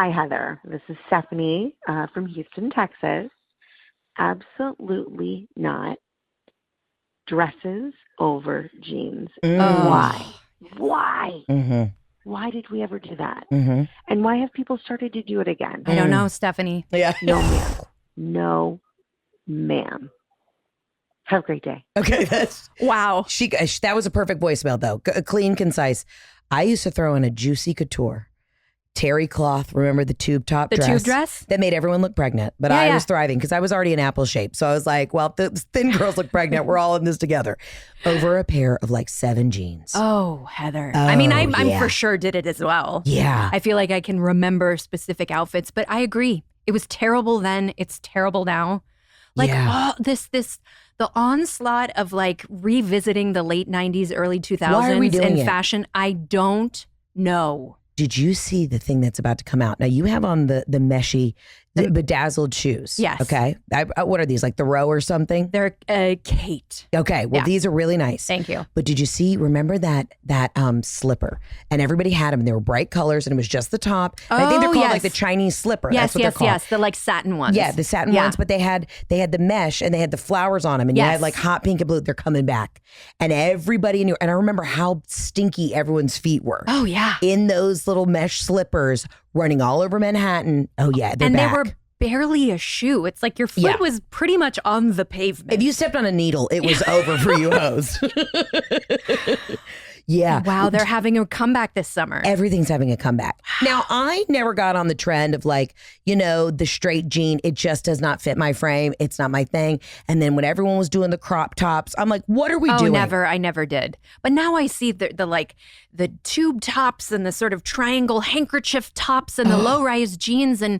Hi, Heather. This is Stephanie from Houston, Texas. Absolutely not. Dresses over jeans. Why? Why? Why did we ever do that? And why have people started to do it again? I don't know, Stephanie. Yeah. No, ma'am. No, ma'am. Have a great day. Okay, that's Wow. that was a perfect voicemail though. Clean, concise. I used to throw in a juicy couture terry cloth. Remember the tube top dress? The tube dress? That made everyone look pregnant. But I was thriving because I was already in apple shape. So I was like, well, the thin girls look pregnant. We're all in this together. Over a pair of like 7 jeans. Oh, Heather. I mean, I'm yeah. for sure did it as well. Yeah. I feel like I can remember specific outfits, but I agree. It was terrible then. It's terrible now. Like, the onslaught of like revisiting the late 90s, early 2000s in fashion, I don't know. Did you see the thing that's about to come out? Now you have on the meshy, the bedazzled shoes. Yes. Okay. What are these? Like the Row or something? They're Kate. Okay. Well, these are really nice. Thank you. But did you see? Remember that slipper? And everybody had them. And they were bright colors, and it was just the top. And I think they're called like the Chinese slipper. Yes, that's what they're called. yes. The like satin ones. Yeah, the satin ones. But they had the mesh, and they had the flowers on them, and you had like hot pink and blue. They're coming back, and everybody knew. And I remember how stinky everyone's feet were. Oh yeah, in those little mesh slippers, running all over Manhattan. Oh yeah, they're back. They were barely a shoe. It's like your foot was pretty much on the pavement. If you stepped on a needle, it was over for you hoes. Yeah. Wow, they're having a comeback this summer. Everything's having a comeback. Now, I never got on the trend of like, the straight jean. It just does not fit my frame. It's not my thing. And then when everyone was doing the crop tops, I'm like, what are we doing? Never. I never did. But now I see the tube tops and the sort of triangle handkerchief tops and the low-rise jeans. And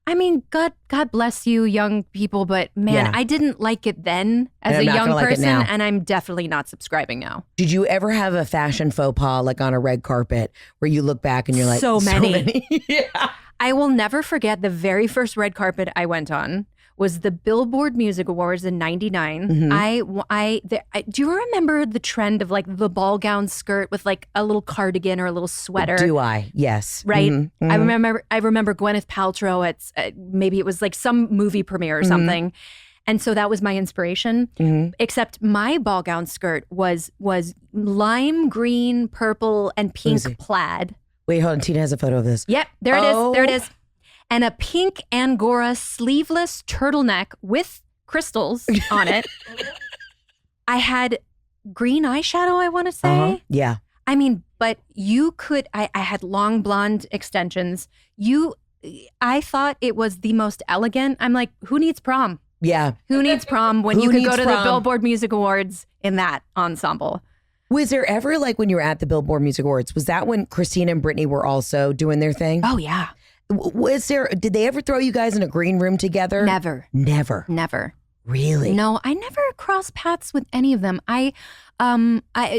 I mean, God bless you, young people, but man, I didn't like it then as a young person, and I'm definitely not subscribing now. Did you ever have a fashion faux pas like on a red carpet where you look back and you're like, so many. Yeah. I will never forget the very first red carpet I went on was the Billboard Music Awards in '99. Do you remember the trend of like the ball gown skirt with like a little cardigan or a little sweater? Do I? Yes. Right. I remember Gwyneth Paltrow at maybe it was like some movie premiere or something. And so that was my inspiration. Except my ball gown skirt was lime green, purple, and pink plaid. Wait, hold on. Tina has a photo of this. Yep, there it is. There it is. And a pink Angora sleeveless turtleneck with crystals on it. I had green eyeshadow, I want to say. Yeah. I mean, but you could, I had long blonde extensions. I thought it was the most elegant. I'm like, who needs prom? Yeah. Who needs prom when you could go to the Billboard Music Awards in that ensemble? Was there ever, like when you were at the Billboard Music Awards, was that when Christina and Britney were also doing their thing? Oh, yeah. Did they ever throw you guys in a green room together? Never. Really? No, I never crossed paths with any of them. I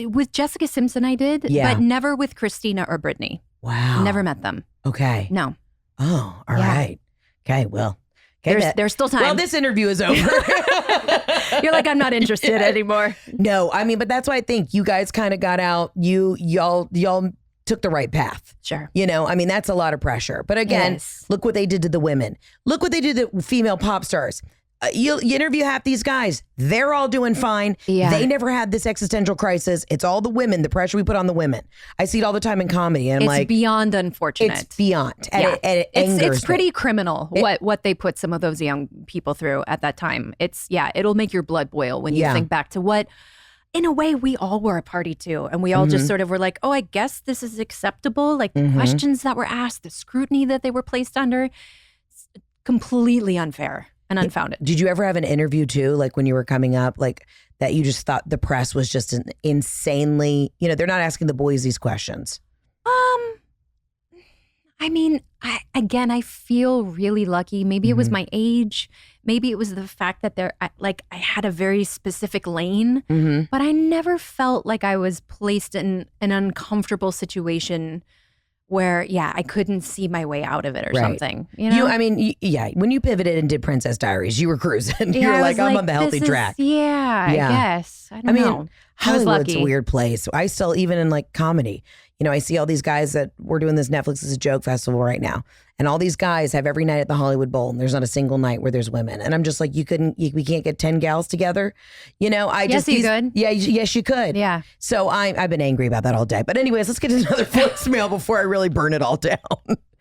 with Jessica Simpson I did, but never with Christina or Britney. Wow. Never met them. Okay. No. Oh, all right. Okay, well. There's still time. Well, this interview is over. You're like, I'm not interested anymore. No, I mean, but that's why I think you guys kind of got out. Y'all took the right path. Sure. I mean, that's a lot of pressure. But again, look what they did to the women. Look what they did to female pop stars. You interview half these guys, they're all doing fine. Yeah. They never had this existential crisis. It's all the women, the pressure we put on the women. I see it all the time in comedy. And it's beyond unfortunate. It's beyond. And it angers it's pretty me. criminal what they put some of those young people through at that time. It'll make your blood boil when you think back to what, in a way, we all were a party to. And we all just sort of were like, oh, I guess this is acceptable. Like the questions that were asked, the scrutiny that they were placed under, completely unfair and unfounded. Did you ever have an interview too, like when you were coming up, like that you just thought the press was just an insanely, they're not asking the boys these questions? I mean, I feel really lucky. Maybe it was my age. Maybe it was the fact that I had a very specific lane, but I never felt like I was placed in an uncomfortable situation where, I couldn't see my way out of it or something. When you pivoted and did Princess Diaries, you were cruising. You were like, I'm on the healthy track. I guess. I don't know. Hollywood's a weird place. I still, even in like comedy, You know, I see all these guys that we're doing this Netflix is a Joke festival right now. And all these guys have every night at the Hollywood Bowl, and there's not a single night where there's women. And I'm just like, we can't get 10 gals together. You know, Yes, you could. Yeah, yes, you could. Yeah. So I've been angry about that all day. But anyways, let's get to another voicemail before I really burn it all down.